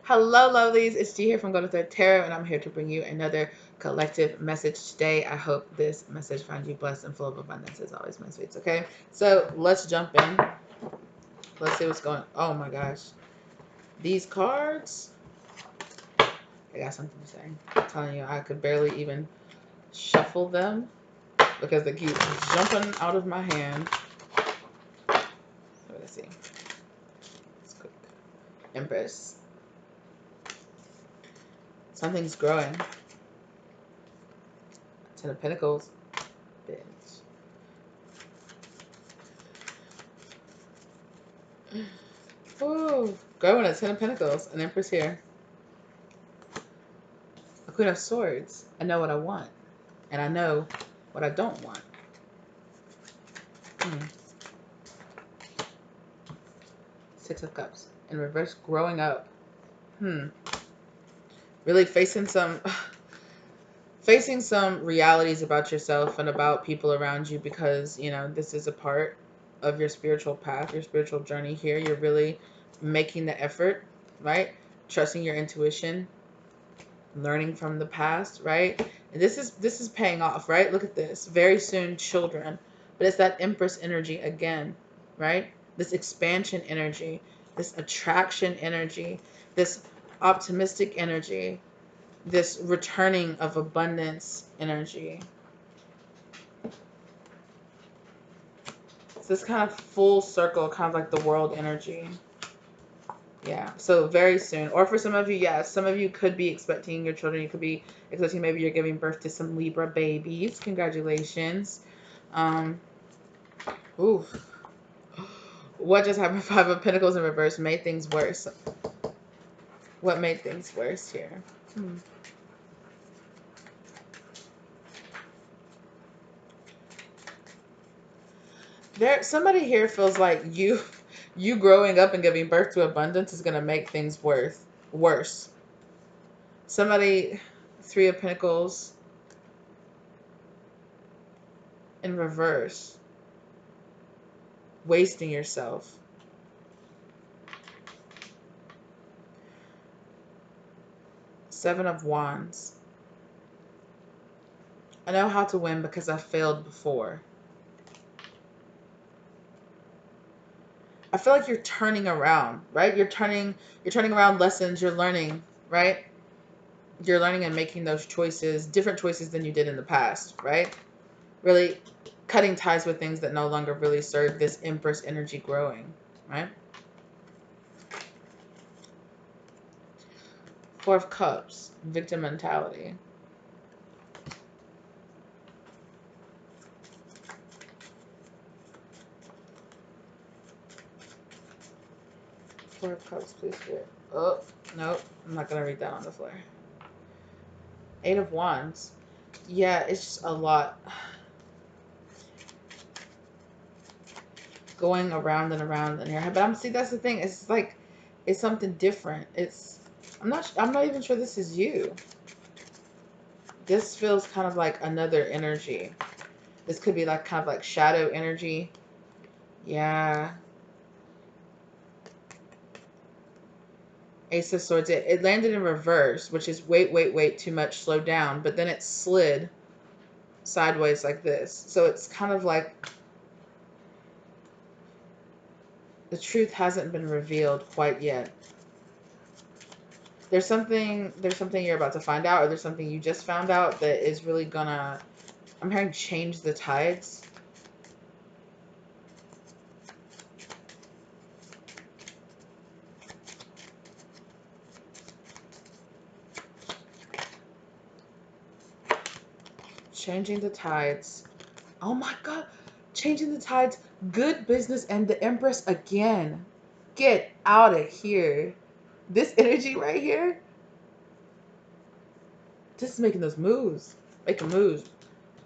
Hello, lovelies. It's G here from Go to Third Tarot, and I'm here to bring you another collective message today. I hope this message finds you blessed and full of abundance, as always, my sweets. Okay, so let's jump in. Let's see what's going on. Oh my gosh. These cards, I got something to say. I'm telling you, I could barely even shuffle them because they keep jumping out of my hand. Let's see. Let's quick. Empress. Something's growing. Ten of Pentacles. Bitch. Ooh, growing a Ten of Pentacles. An Empress here. A Queen of Swords. I know what I want. And I know what I don't want. Six of Cups. In reverse, growing up. Really facing some realities about yourself and about people around you, because, you know, this is a part of your spiritual path, your spiritual journey here. You're really making the effort, right? Trusting your intuition, learning from the past, right? And this is paying off, right? Look at this. Very soon, children. But it's that Empress energy again, right? This expansion energy, this attraction energy, this optimistic energy, this returning of abundance energy. So this kind of full circle, kind of like the world energy. Yeah, so very soon. Or for some of you, yes, some of you could be expecting your children. You could be expecting, maybe you're giving birth to some Libra babies. Congratulations. Ooh. What just happened? Five of Pentacles in reverse made things worse. What made things worse here? Somebody here feels like you growing up and giving birth to abundance is going to make things worse. Somebody, Three of Pentacles in reverse, wasting yourself. Seven of Wands. I know how to win because I failed before. I feel like you're turning around, right? You're turning around lessons, you're learning, right? You're learning and making those choices, different choices than you did in the past, right? Really cutting ties with things that no longer really serve this Empress energy growing, right? Four of Cups, victim mentality. Four of Cups, please, Spirit. Oh, nope. I'm not going to read that on the floor. Eight of Wands. Yeah, it's just a lot going around and around in your head. But see, that's the thing. It's like, it's something different. I'm not even sure this is you. This feels kind of like another energy. This could be like kind of like shadow energy. Yeah. Ace of Swords. It landed in reverse, which is wait, too much, slow down. But then it slid sideways like this. So it's kind of like the truth hasn't been revealed quite yet. There's something you're about to find out, or there's something you just found out that is really gonna, I'm hearing, change the tides. Changing the tides. Oh my God. Changing the tides. Good business and the Empress again. Get out of here. This energy right here. This is making those moves. Making moves.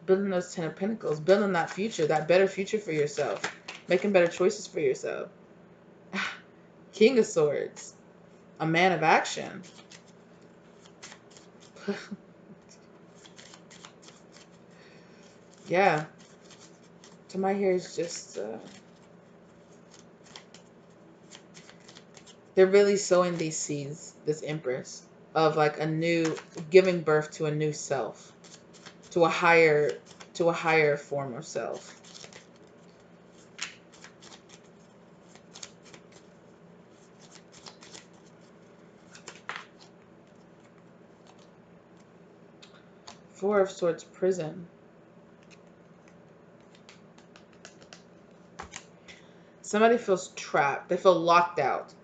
Building those Ten of Pentacles. Building that future. That better future for yourself. Making better choices for yourself. King of Swords. A man of action. Yeah. So my hair is just... they're really sowing these seeds, this Empress, of like a new, giving birth to a new self, to a higher form of self. Four of Swords, prison. Somebody feels trapped. They feel locked out.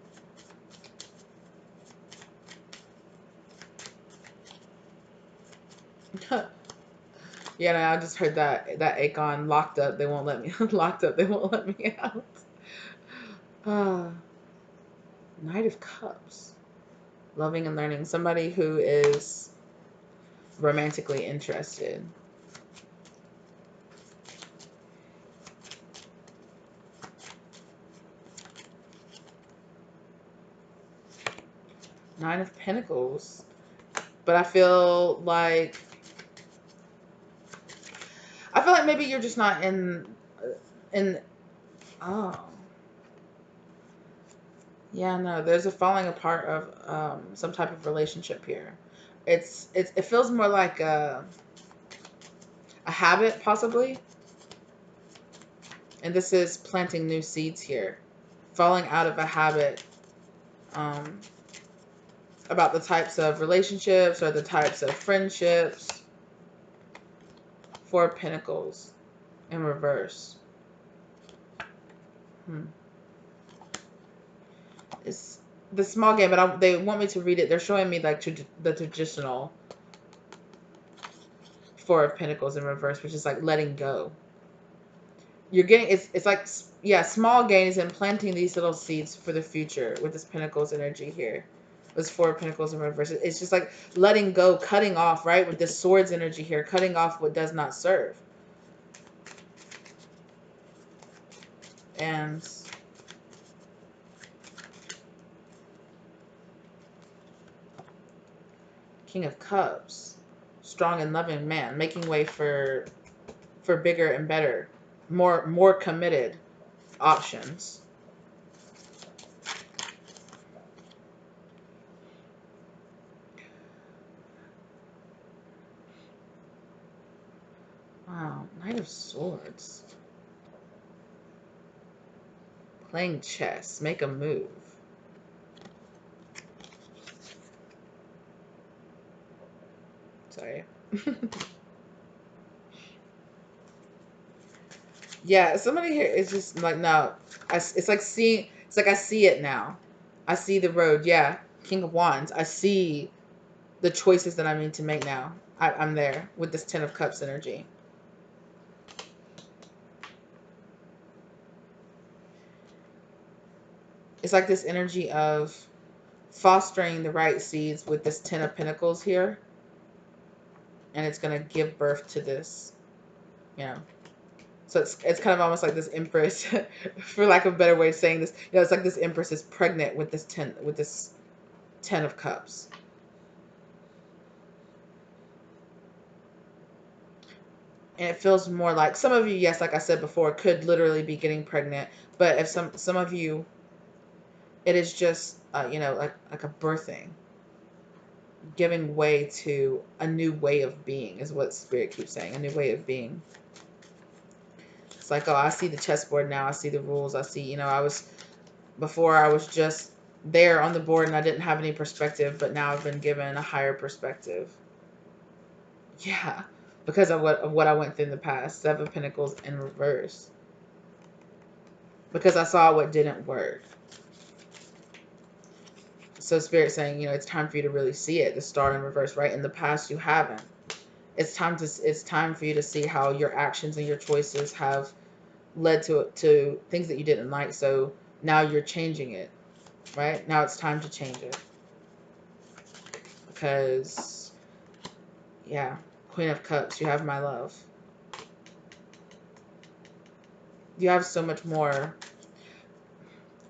Yeah, no, I just heard that Akon, locked up. They won't let me. Locked up. They won't let me out. Uh, Knight of Cups. Loving and learning. Somebody who is romantically interested. Nine of Pentacles. But I feel like maybe you're just not in oh. Yeah, no, there's a falling apart of some type of relationship here. It feels more like a habit, possibly. And this is planting new seeds here. Falling out of a habit, um, about the types of relationships or the types of friendships. Four of Pentacles in reverse. It's the small game, but they want me to read it. They're showing me like the traditional Four of Pentacles in reverse, which is like letting go. You're getting, it's like, yeah, small gains and planting these little seeds for the future with this Pentacles energy here. This Four of Pentacles in reverse. It's just like letting go, cutting off, right? With this Swords energy here, cutting off what does not serve. And King of Cups, strong and loving man, making way for bigger and better, more committed options. Wow, Knight of Swords. Playing chess, make a move. Sorry. Yeah, somebody here is just like, no, it's like seeing, it's like I see it now. I see the road. Yeah, King of Wands. I see the choices that I need to make now. I'm there with this Ten of Cups energy. It's like this energy of fostering the right seeds with this Ten of Pentacles here. And it's going to give birth to this, you know. So it's kind of almost like this Empress, for lack of a better way of saying this. You know, it's like this Empress is pregnant with this Ten of Cups. And it feels more like, some of you, yes, like I said before, could literally be getting pregnant. But if some of you, it is just, you know, like a birthing. Giving way to a new way of being is what Spirit keeps saying. A new way of being. It's like, oh, I see the chessboard now. I see the rules. I see, you know, before I was just there on the board and I didn't have any perspective. But now I've been given a higher perspective. Yeah. Because of what I went through in the past. Seven of Pentacles in reverse. Because I saw what didn't work. So Spirit saying, you know, it's time for you to really see it. The Star in reverse, right? In the past, you haven't. It's time for you to see how your actions and your choices have led to things that you didn't like. So now you're changing it, right? Now it's time to change it. Because, yeah, Queen of Cups, you have my love. You have so much more,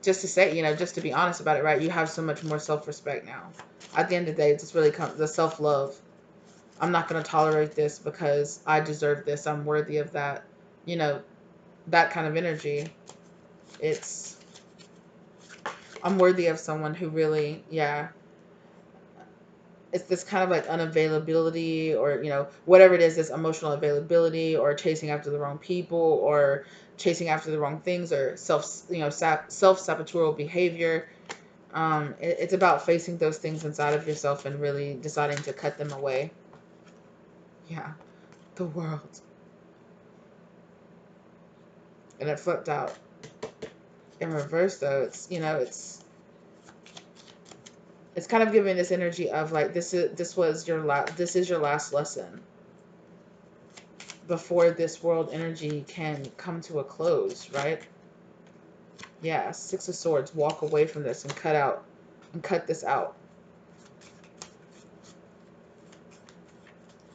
just to say, you know, just to be honest about it, right? You have so much more self-respect now. At the end of the day, it's just really the self-love. I'm not going to tolerate this because I deserve this. I'm worthy of that. You know, that kind of energy. It's I'm worthy of someone who really, yeah, it's this kind of like unavailability, or whatever it is, this emotional availability, or chasing after the wrong people, or chasing after the wrong things, or self-saboteur behavior. It's about facing those things inside of yourself and really deciding to cut them away. Yeah, the world. And it flipped out in reverse, though. It's kind of giving this energy of like, this is your last lesson before this world energy can come to a close, right? Yeah, Six of Swords. Walk away from this and cut this out.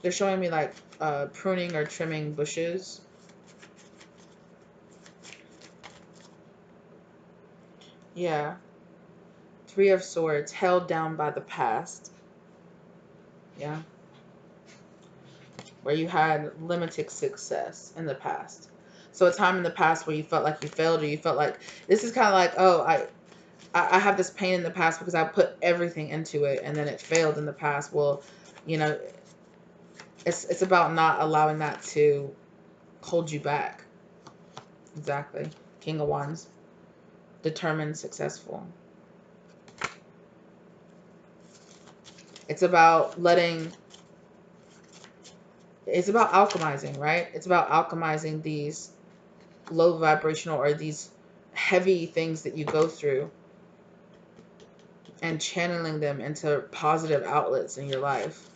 They're showing me like pruning or trimming bushes. Yeah. Three of Swords, held down by the past. Yeah. Where you had limited success in the past. So a time in the past where you felt like you failed, or you felt like, this is kind of like, oh, I have this pain in the past because I put everything into it and then it failed in the past. Well, you know, it's about not allowing that to hold you back. Exactly. King of Wands. Determined, successful. It's about it's about alchemizing, right? It's about alchemizing these low vibrational, or these heavy things that you go through, and channeling them into positive outlets in your life.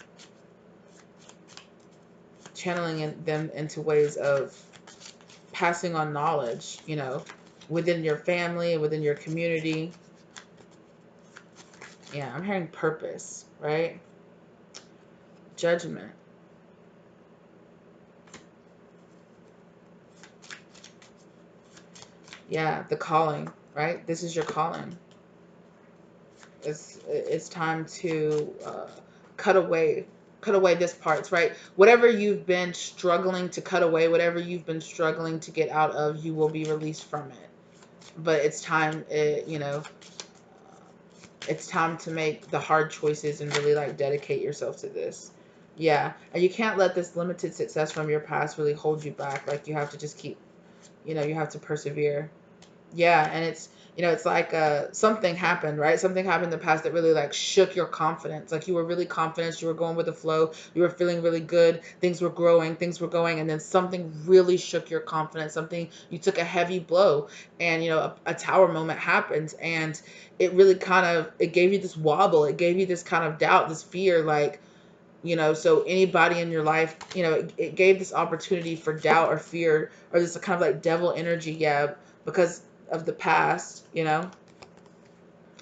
Channeling them into ways of passing on knowledge, within your family, within your community. Yeah, I'm hearing purpose, right? Judgment. Yeah, the calling, right? This is your calling. It's time to cut away this parts, right? Whatever you've been struggling to cut away, whatever you've been struggling to get out of, you will be released from it. But it's time, it's time to make the hard choices and really like dedicate yourself to this. Yeah, and you can't let this limited success from your past really hold you back. Like, you have to just keep, you have to persevere. Yeah, and it's like something happened, right? Something happened in the past that really like shook your confidence. Like, you were really confident, you were going with the flow, you were feeling really good, things were growing, things were going, and then something really shook your confidence. Something, you took a heavy blow, and a tower moment happened, and it really kind of, it gave you this wobble, it gave you this kind of doubt, this fear, like, so anybody in your life, it gave this opportunity for doubt or fear, or this kind of like devil energy, yeah, because of the past,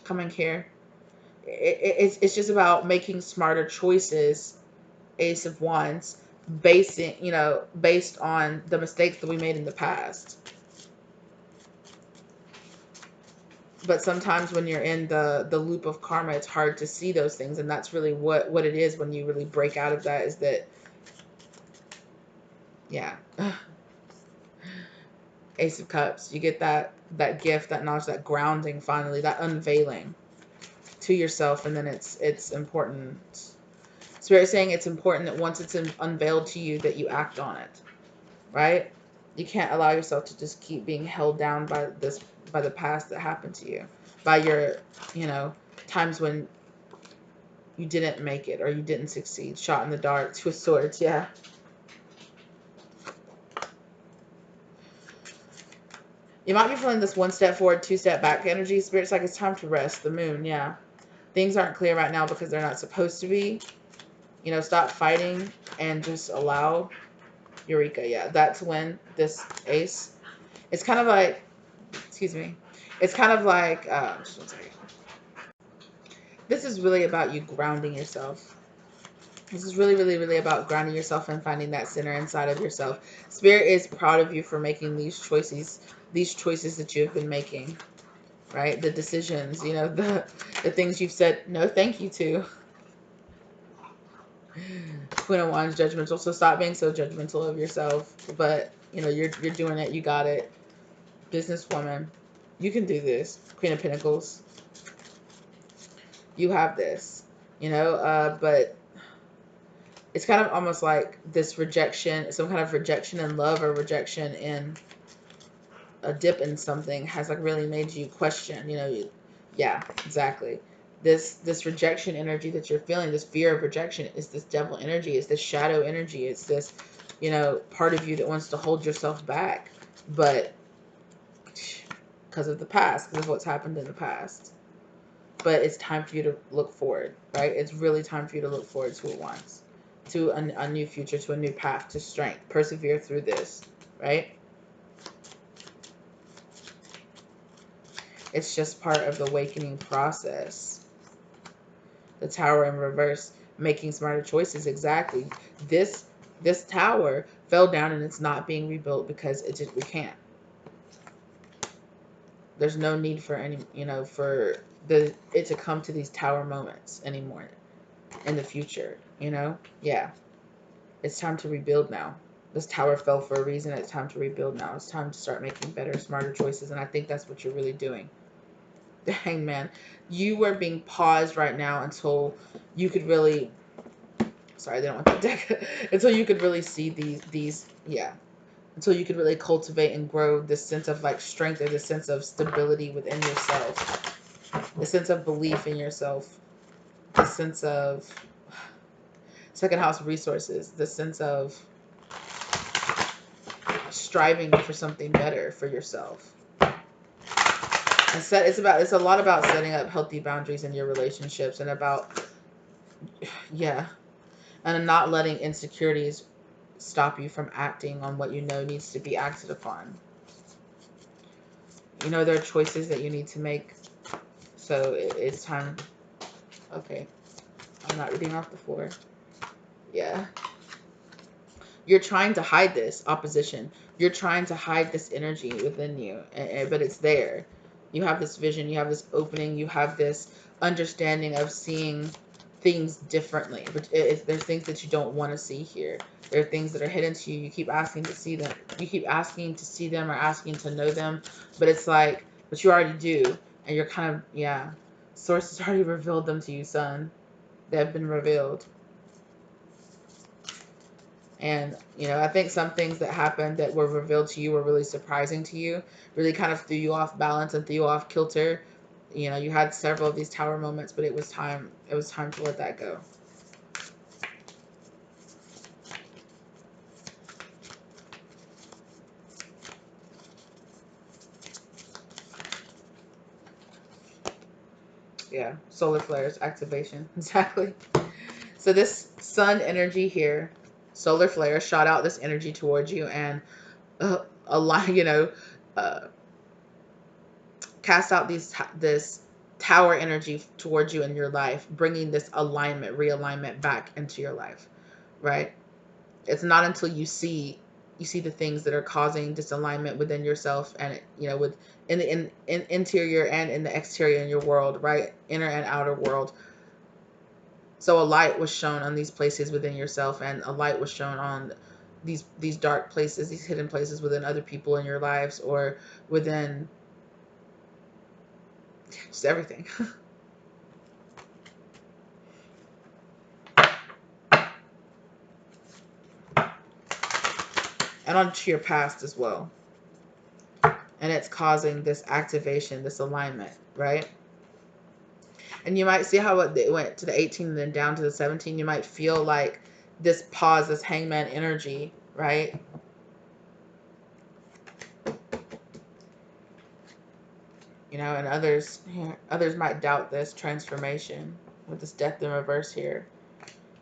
coming here. It's just about making smarter choices, Ace of Wands, based on the mistakes that we made in the past. But sometimes when you're in the loop of karma, it's hard to see those things, and that's really what it is when you really break out of that, is that, yeah. Ace of Cups, you get that gift, that knowledge, that grounding, finally, that unveiling to yourself. And then it's important. Spirit saying it's important that once it's unveiled to you, that you act on it, right? You can't allow yourself to just keep being held down by the past that happened to you, by your times when you didn't make it or you didn't succeed. Shot in the dark. Two of Swords. Yeah. You might be feeling this one step forward, two step back energy. Spirit's like, it's time to rest. The moon. Yeah. Things aren't clear right now because they're not supposed to be. Stop fighting and just allow. Eureka. Yeah, that's when this ace. It's kind of like, excuse me. It's kind of like, just one second. This is really about you grounding yourself. This is really, really, really about grounding yourself and finding that center inside of yourself. Spirit is proud of you for making these choices that you've been making, right? The decisions, the things you've said no thank you to. Queen of Wands, judgmental. So stop being so judgmental of yourself. But you're doing it. You got it. Businesswoman, you can do this. Queen of Pentacles. You have this, but it's kind of almost like this rejection, some kind of rejection in love or rejection in a dip in something has like really made you question, yeah, exactly. This rejection energy that you're feeling, this fear of rejection, is this devil energy, is this shadow energy, it's this, part of you that wants to hold yourself back, but because of the past, because of what's happened in the past. But it's time for you to look forward, right? It's really time for you to look forward to it once, to a new future, to a new path, to strength. Persevere through this, right? It's just part of the awakening process. The tower in reverse, making smarter choices. Exactly. This tower fell down and it's not being rebuilt because we can't. There's no need for any, for it to come to these tower moments anymore in the future, Yeah. It's time to rebuild now. This tower fell for a reason. It's time to rebuild now. It's time to start making better, smarter choices. And I think that's what you're really doing. The Hangman. You are being paused right now until you could really, sorry, they don't want that deck. Until you could really see yeah. Until you could really cultivate and grow this sense of like strength or this sense of stability within yourself. The sense of belief in yourself. The sense of second house resources. The sense of striving for something better for yourself. It's a lot about setting up healthy boundaries in your relationships and about, yeah, and not letting insecurities stop you from acting on what you know needs to be acted upon. There are choices that you need to make. So it's time. Okay. I'm not reading off the floor. Yeah. You're trying to hide this opposition. You're trying to hide this energy within you, but it's there. You have this vision. You have this opening. You have this understanding of seeing things differently. But there's things that you don't want to see here. There are things that are hidden to you. You keep asking to see them. You keep asking to see them or asking to know them. But it's like, but you already do. And you're kind of, yeah. Source has already revealed them to you, son. They have been revealed. And, I think some things that happened that were revealed to you were really surprising to you, really kind of threw you off balance and threw you off kilter. You had several of these tower moments, but it was time to let that go. Yeah, solar flares, activation. Exactly. So this sun energy here, solar flare, shot out this energy towards you and a lot, cast out this tower energy towards you in your life, bringing this alignment, realignment back into your life, right? It's not until you see the things that are causing disalignment within yourself and with in interior and in the exterior in your world, right? Inner and outer world. So a light was shown on these places within yourself, and a light was shown on these dark places, these hidden places within other people in your lives, or within just everything. And onto your past as well. And it's causing this activation, this alignment, right? And you might see how it went to the 18 and then down to the 17. You might feel like this pause, this hangman energy, right? And others might doubt this transformation with this death in reverse here.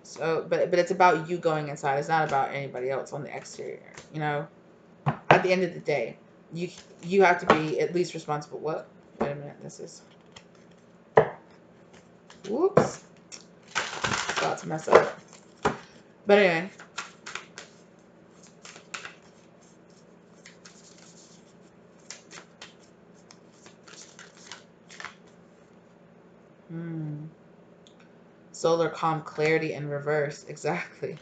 So, but it's about you going inside. It's not about anybody else on the exterior. At the end of the day, you have to be at least responsible. What? Wait a minute. This is. Whoops. About to mess up. But anyway. Solar calm clarity in reverse. Exactly.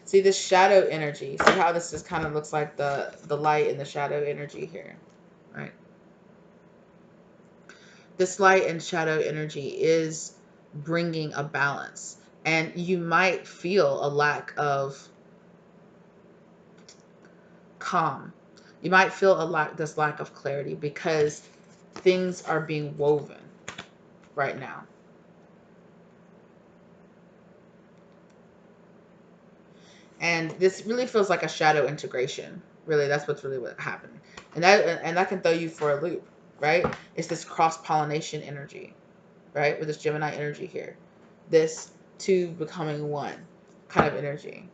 See this shadow energy. See how this just kind of looks like the light and the shadow energy here, right? This light and shadow energy is bringing a balance. And you might feel a lack of calm. You might feel this lack of clarity because things are being woven right now. And this really feels like a shadow integration. Really, that's what's really what happened. And that can throw you for a loop, right? It's this cross-pollination energy, right? With this Gemini energy here. This two becoming one kind of energy.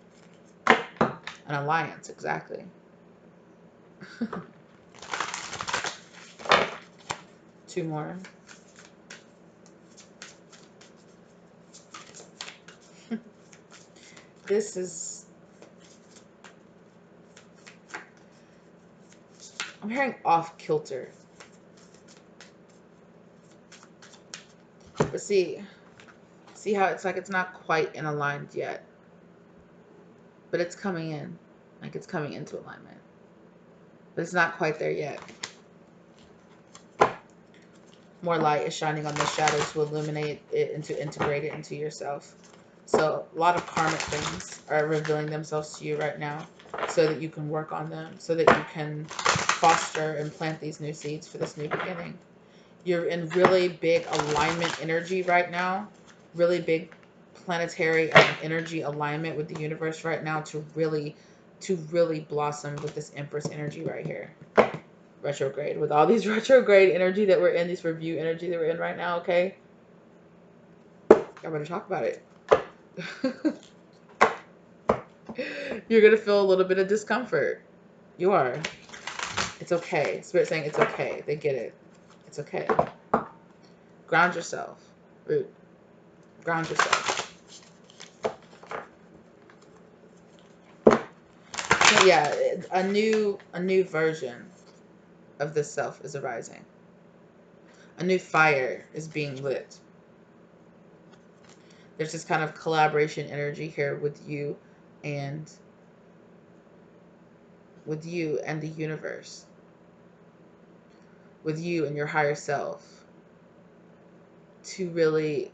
An alliance, exactly. Two more. This is... I'm hearing off kilter. But see how it's like it's not quite in aligned yet. But it's coming in. Like it's coming into alignment. But it's not quite there yet. More light is shining on the shadow to illuminate it and to integrate it into yourself. So a lot of karmic things are revealing themselves to you right now so that you can work on them, so that you can foster and plant these new seeds for this new beginning. You're in really big alignment energy right now, really big planetary energy alignment with the universe right now to really blossom with this Empress energy right here. Retrograde, with all these retrograde energy that we're in, this review energy that we're in right now, okay? I better talk about it. You're going to feel a little bit of discomfort. You are. It's okay. Spirit's saying it's okay. They get it. It's okay. Ground yourself. Root. Ground yourself. So yeah, a new version of this self is arising. A new fire is being lit. There's this kind of collaboration energy here with you and the universe, with you and your higher self, to really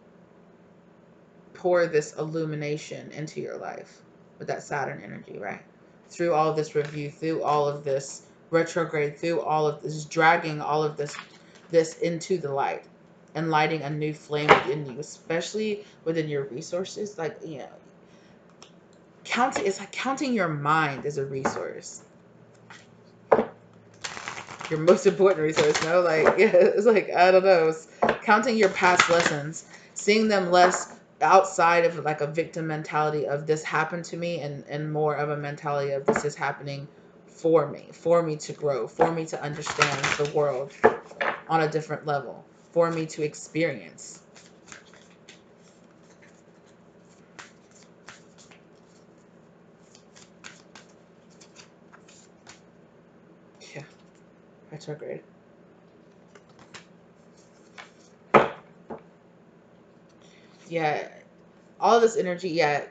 pour this illumination into your life with that Saturn energy, right? Through all of this review, through all of this retrograde, through all of this, dragging all of this into the light and lighting a new flame within you, especially within your resources. Like, you know, it's like counting your mind as a resource. Your most important resource, no? Like, yeah, it's like, I don't know, it's counting your past lessons, seeing them less outside of like a victim mentality of this happened to me, and more of a mentality of this is happening for me to grow, for me to understand the world on a different level, for me to experience. Yeah, retrograde. Yeah, all this energy. Yeah,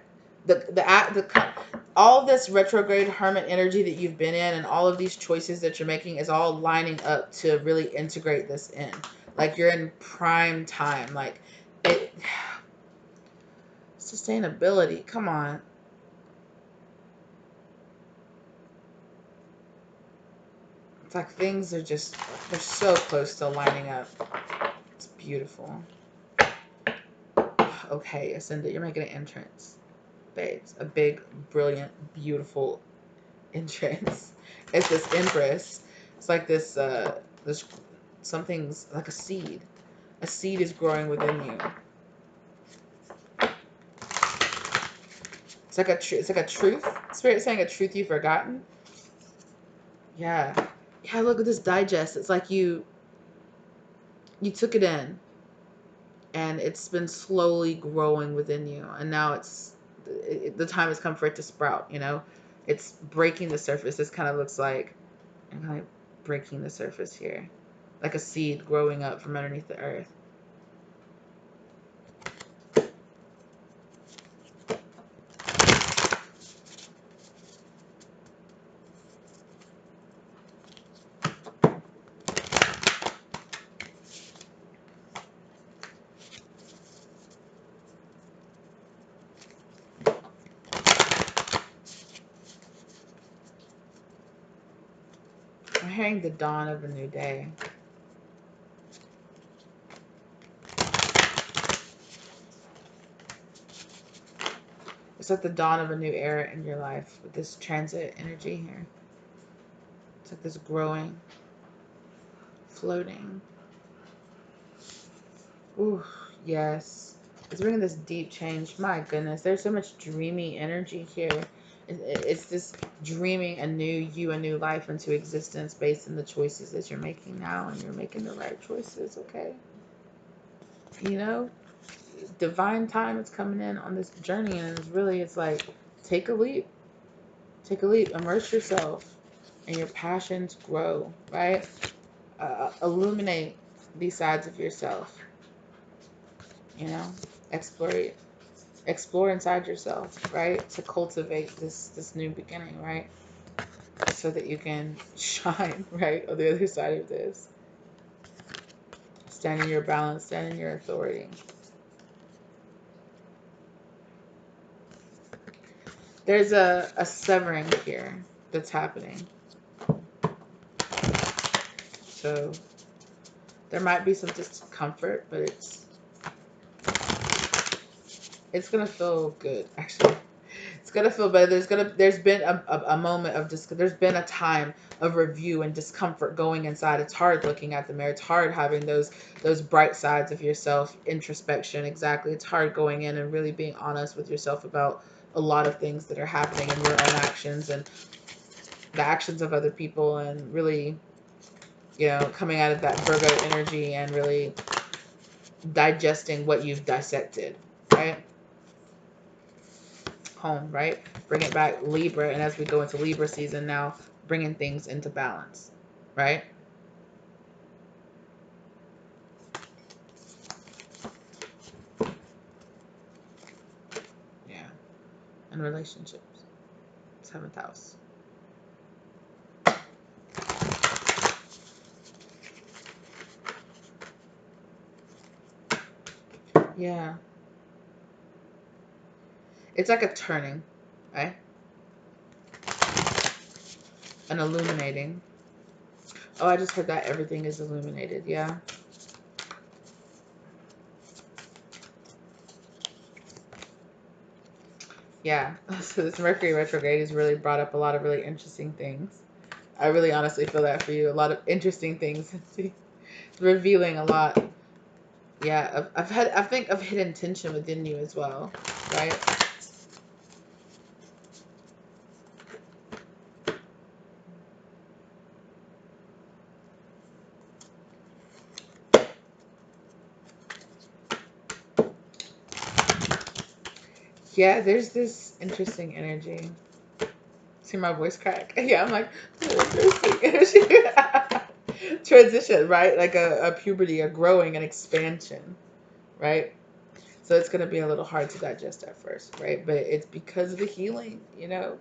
all this retrograde hermit energy that you've been in, and all of these choices that you're making is all lining up to really integrate this in. Like, you're in prime time. Like, it sustainability. Come on. It's like things are just, they're so close to lining up. It's beautiful. Okay, Ascendant, you're making an entrance, babes. A big, brilliant, beautiful entrance. It's this Empress. It's like this something's like a seed. A seed is growing within you. It's like a truth. Spirit saying a truth you've forgotten. Yeah. Yeah, look at this digest. It's like you took it in, and it's been slowly growing within you, and now the time has come for it to sprout, you know? It's breaking the surface. This kind of looks like, I'm kind of breaking the surface here. Like a seed growing up from underneath the earth. hearing the dawn of a new day. It's like the dawn of a new era in your life with this transit energy here. It's like this growing, floating. Ooh, yes. It's bringing this deep change. My goodness, there's so much dreamy energy here. It's this dreaming a new you, a new life into existence based on the choices that you're making now, and you're making the right choices, okay? You know, divine time is coming in on this journey, and it's like, take a leap. Take a leap, immerse yourself, and your passions grow, right? Illuminate these sides of yourself, you know, explore inside yourself, right? To cultivate this new beginning, right? So that you can shine, right, on the other side of this. Stand in your balance, stand in your authority. There's a severing here that's happening. So there might be some discomfort, but it's gonna feel good, actually. It's gonna feel better. There's been a moment of there's been a time of review and discomfort going inside. It's hard looking at the mirror. It's hard having those bright sides of yourself, introspection. Exactly. It's hard going in and really being honest with yourself about a lot of things that are happening in your own actions and the actions of other people, and really, coming out of that Virgo energy and really digesting what you've dissected, right? Home, right? Bring it back, Libra, and as we go into Libra season now, bringing things into balance, right? Yeah. And relationships, 7th house. Yeah. It's like a turning, right? An illuminating. Oh, I just heard that everything is illuminated. Yeah. Yeah. So this Mercury retrograde has really brought up a lot of really interesting things. I really honestly feel that for you. A lot of interesting things. It's revealing a lot. Yeah. I think of hidden tension within you as well, right? Yeah, there's this interesting energy. See my voice crack? Yeah, I'm like, interesting energy. Transition, right? Like a puberty, a growing, an expansion, right? So it's going to be a little hard to digest at first, right? But it's because of the healing, You know,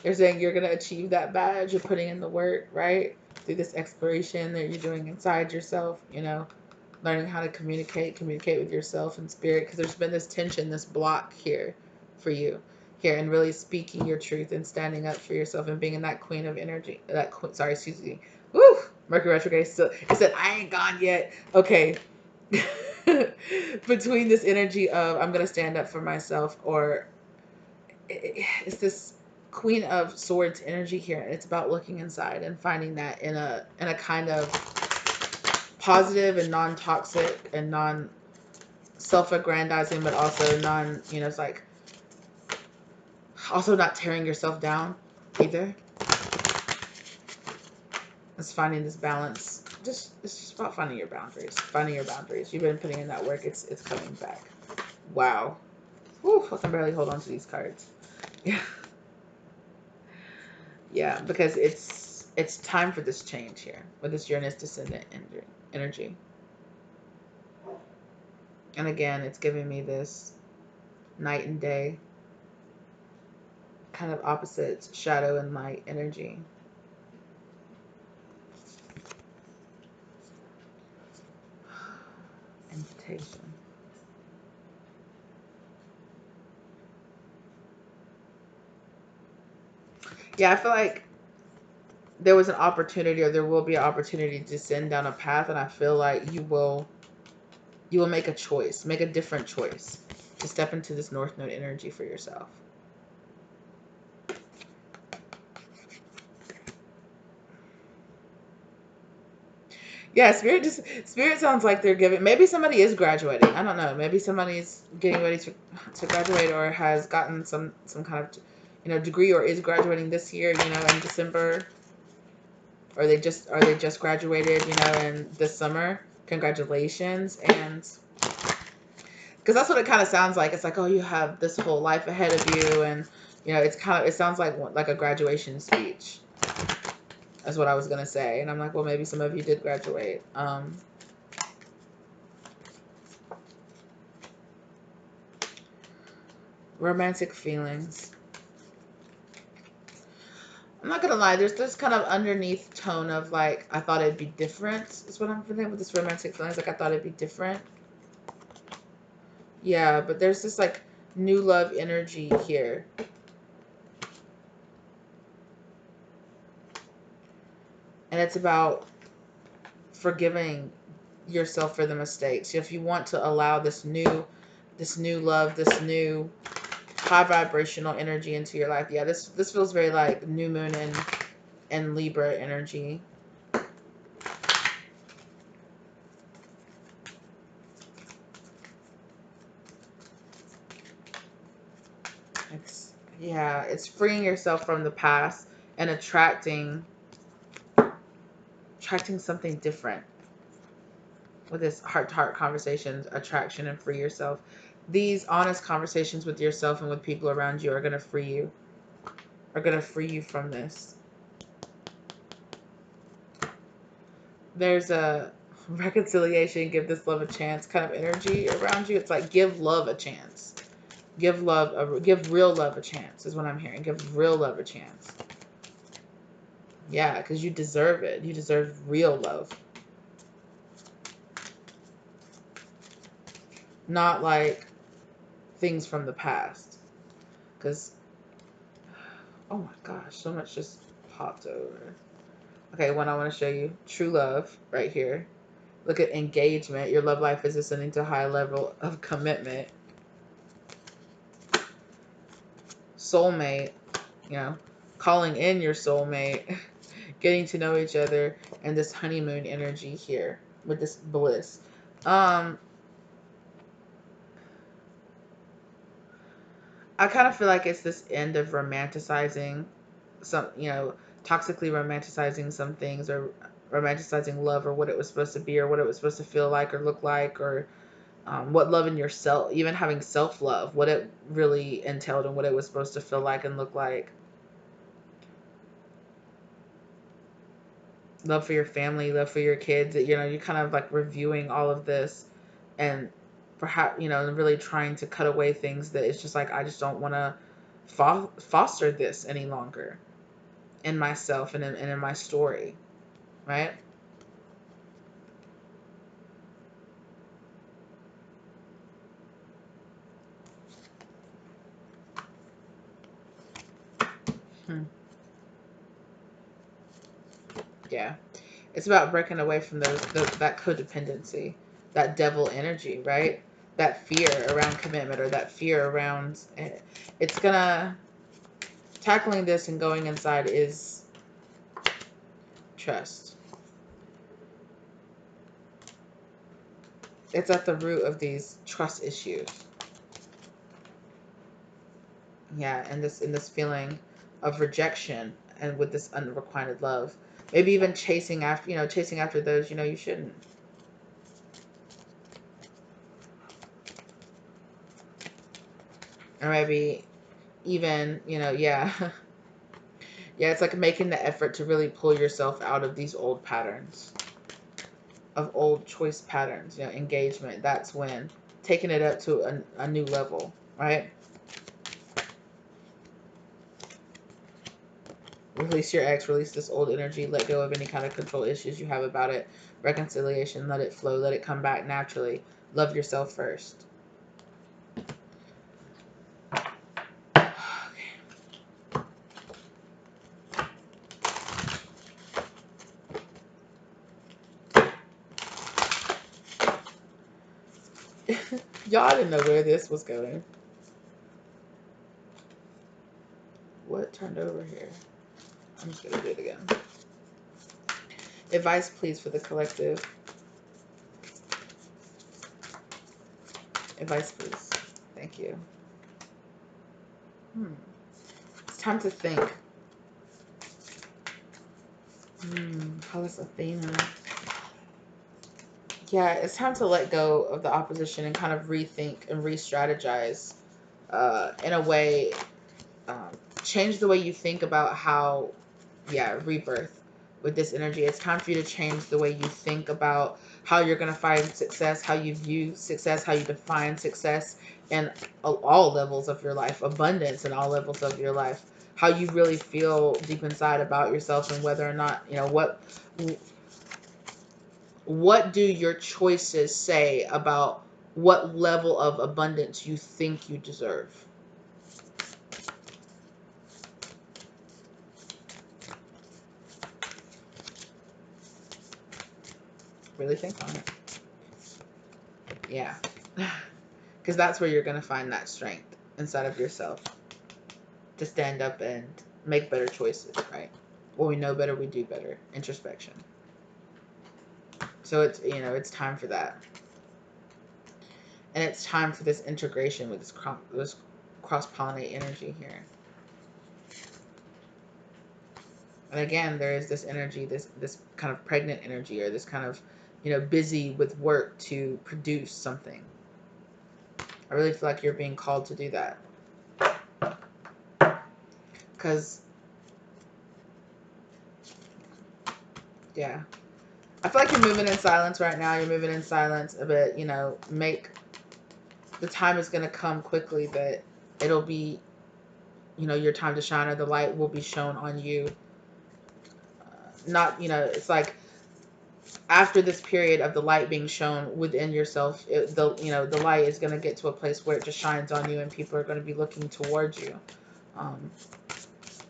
they're saying you're going to achieve that badge. You're putting in the work, right? Through this exploration that you're doing inside yourself, learning how to communicate with yourself and spirit, because there's been this tension, this block here for you here, and really speaking your truth and standing up for yourself and being in that queen of energy, sorry, excuse me. Woo! Mercury retrograde still, it said, I ain't gone yet. Okay. Between this energy of I'm going to stand up for myself, or it's this Queen of Swords energy here. It's about looking inside and finding that in a kind of positive and non-toxic and non-self-aggrandizing, but also it's like also not tearing yourself down either. It's finding this balance. It's just about finding your boundaries. Finding your boundaries. You've been putting in that work. It's coming back. Wow. Whew, I can barely hold on to these cards. Yeah. Yeah, because it's time for this change here with this Uranus descendant energy. And again, it's giving me this night and day, kind of opposites, shadow and light energy. Invitation. Yeah, I feel like there was an opportunity, or there will be an opportunity to descend down a path, and I feel like you will make a choice, make a different choice to step into this North Node energy for yourself. Yeah, spirit sounds like they're giving. Maybe somebody is graduating. I don't know. Maybe somebody's getting ready to graduate, or has gotten some kind of degree, or is graduating this year. In December, or they just graduated. In this summer. Congratulations, and because that's what it kind of sounds like. It's like, oh, you have this whole life ahead of you, and it sounds like a graduation speech. That's what I was gonna say, and I'm like, well, maybe some of you did graduate. Romantic feelings. I'm not gonna lie, there's this kind of underneath tone of like, I thought it'd be different, is what I'm feeling with this romantic feelings. Like, I thought it'd be different. Yeah, but there's this like new love energy here. And it's about forgiving yourself for the mistakes. If you want to allow this new love, this new high vibrational energy into your life. Yeah, this feels very like new moon and Libra energy. It's freeing yourself from the past and attracting something different with this heart-to-heart conversations, attraction, and free yourself. These honest conversations with yourself and with people around you are going to free you. Are going to free you from this. There's a reconciliation, give this love a chance kind of energy around you. It's like, give love a chance. Give real love a chance is what I'm hearing. Give real love a chance. Yeah, because you deserve it. You deserve real love. Not like things from the past. Because, oh my gosh, so much just popped over. Okay, one I want to show you. True love right here. Look at engagement. Your love life is ascending to a high level of commitment. Soulmate, calling in your soulmate, getting to know each other, and this honeymoon energy here with this bliss. I kind of feel like it's this end of romanticizing some, toxically romanticizing some things, or romanticizing love, or what it was supposed to be, or what it was supposed to feel like or look like, or what love in yourself, even having self-love, what it really entailed and what it was supposed to feel like and look like. Love for your family, love for your kids. You're kind of like reviewing all of this, and perhaps, really trying to cut away things that it's just like, I just don't want to foster this any longer in myself and in my story, right? Yeah, it's about breaking away from that codependency, that devil energy, right? That fear around commitment, or that fear around it's gonna tackling this and going inside is trust. It's at the root of these trust issues. Yeah, and this feeling of rejection, and with this unrequited love. Maybe even chasing after those you shouldn't. Or maybe even, yeah. Yeah, it's like making the effort to really pull yourself out of these old patterns, of old choice patterns, engagement. That's when taking it up to a new level, right? Release your ex, release this old energy, let go of any kind of control issues you have about it. Reconciliation, let it flow, let it come back naturally. Love yourself first. Y'all didn't know where this was going. What turned over here? I'm just gonna do it again. Advice, please, for the collective. Advice, please. Thank you. It's time to think. Pallas Athena. Yeah, it's time to let go of the opposition and kind of rethink and re-strategize in a way. Change the way you think about how, rebirth with this energy. It's time for you to change the way you think about how you're going to find success, how you view success, how you define success in all levels of your life, abundance in all levels of your life, how you really feel deep inside about yourself, and whether or not, what do your choices say about what level of abundance you think you deserve. Really think on it. Yeah. Because that's where you're going to find that strength inside of yourself to stand up and make better choices, right? When we know better, we do better. Introspection. So it's time for that. And it's time for this integration with this cross-pollinate energy here. And again, there is this energy, this kind of pregnant energy, or this kind of, busy with work to produce something. I really feel like you're being called to do that. Because, yeah. I feel like you're moving in silence right now. You're moving in silence a bit, the time is going to come quickly that it'll be, your time to shine, or the light will be shown on you. Not, it's like after this period of the light being shown within yourself, the light is going to get to a place where it just shines on you and people are going to be looking towards you.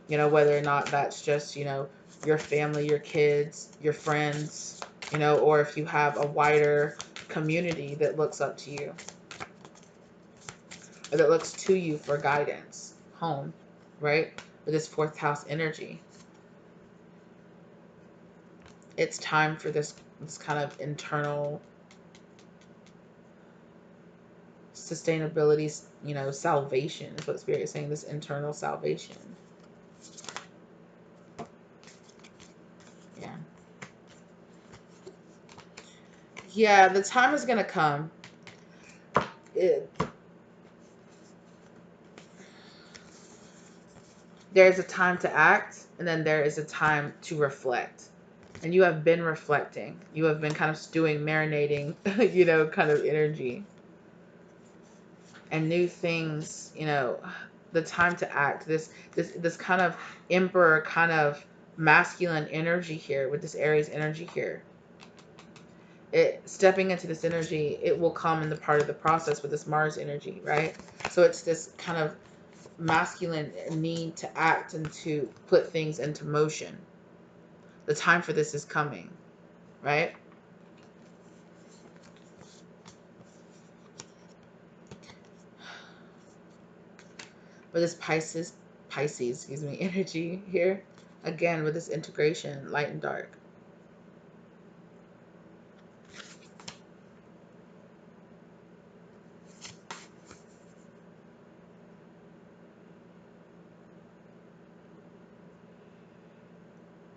Whether or not that's just, your family, your kids, your friends, or if you have a wider community that looks up to you, or that looks to you for guidance, home, right? With this fourth house energy. It's time for this kind of internal sustainability, salvation is what Spirit is saying, this internal salvation. Yeah. Yeah, the time is going to come. There's a time to act, and then there is a time to reflect. And you have been reflecting. You have been kind of stewing, marinating, kind of energy. And new things, the time to act. This kind of emperor, kind of masculine energy here with this Aries energy here. Stepping into this energy, it will come in the part of the process with this Mars energy, right? So it's this kind of masculine need to act and to put things into motion. The time for this is coming, right? With this Pisces, energy here, again with this integration, light and dark.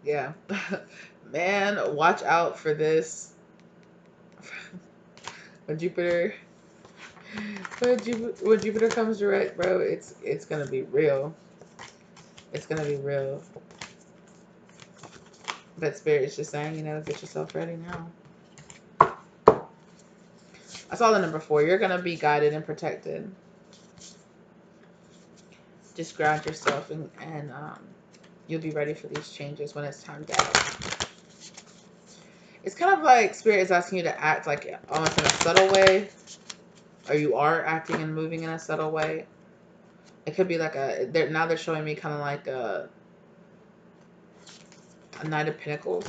Yeah. Man, watch out for this. When Jupiter comes direct, bro, it's gonna be real. It's gonna be real. But Spirit is just saying, get yourself ready now. I saw the number 4. You're gonna be guided and protected. Just ground yourself and you'll be ready for these changes when it's time to act. It's kind of like Spirit is asking you to act like almost in a subtle way, or you are acting and moving in a subtle way. It could be like now they're showing me kind of like a Knight of Pentacles.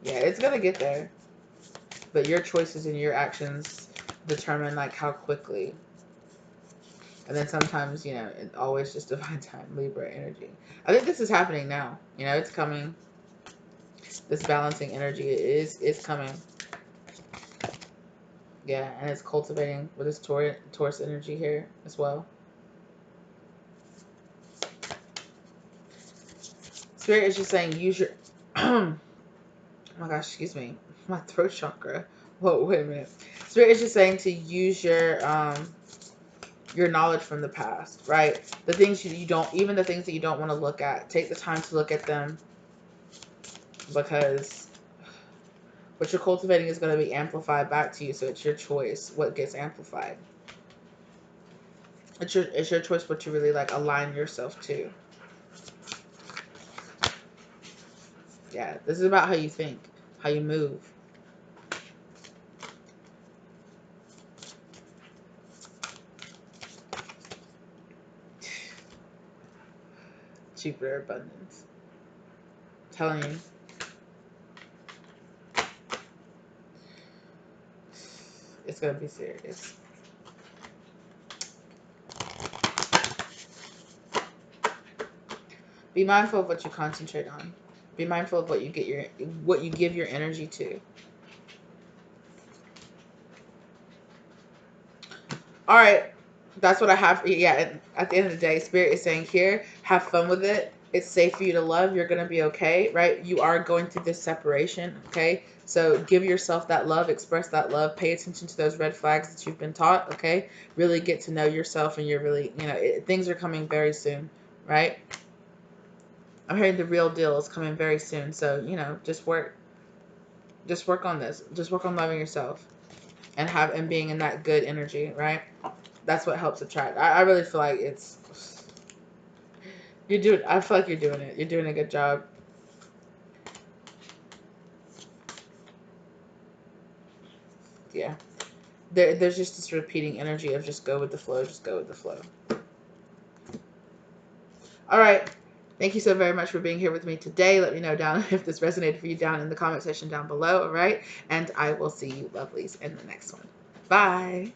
Yeah, it's gonna get there. But your choices and your actions determine like how quickly. And then sometimes, you know, it always just divine time, Libra energy. I think this is happening now. You know, it's coming. This balancing energy is coming. Yeah, and it's cultivating with this Taurus energy here as well. Spirit is just saying use your oh my gosh, excuse me. My throat chakra. Whoa, wait a minute. Spirit is just saying to use your knowledge from the past, right? The things you don't, even the things that you don't want to look at, take the time to look at them, because what you're cultivating is going to be amplified back to you. So it's your choice what gets amplified. It's your choice what you really like align yourself to. Yeah, this is about how you think, how you move. Jupiter abundance. I'm telling you. It's going to be serious. Be mindful of what you concentrate on. Be mindful of what you give your energy to. All right, that's what I have. Yeah, at the end of the day, Spirit is saying here, have fun with it. It's safe for you to love. You're going to be okay, right? You are going through this separation, okay? So give yourself that love, express that love, pay attention to those red flags that you've been taught, okay? Really get to know yourself, and you're really, you know, things are coming very soon, right? I'm hearing the real deal is coming very soon. So, you know, just work on this. Just work on loving yourself and being in that good energy, right? That's what helps attract. I really feel like I feel like you're doing it. You're doing a good job. Yeah. There's just this repeating energy of just go with the flow, just go with the flow. All right. Thank you so very much for being here with me today. Let me know down if this resonated for you down in the comment section down below, all right? And I will see you lovelies in the next one. Bye.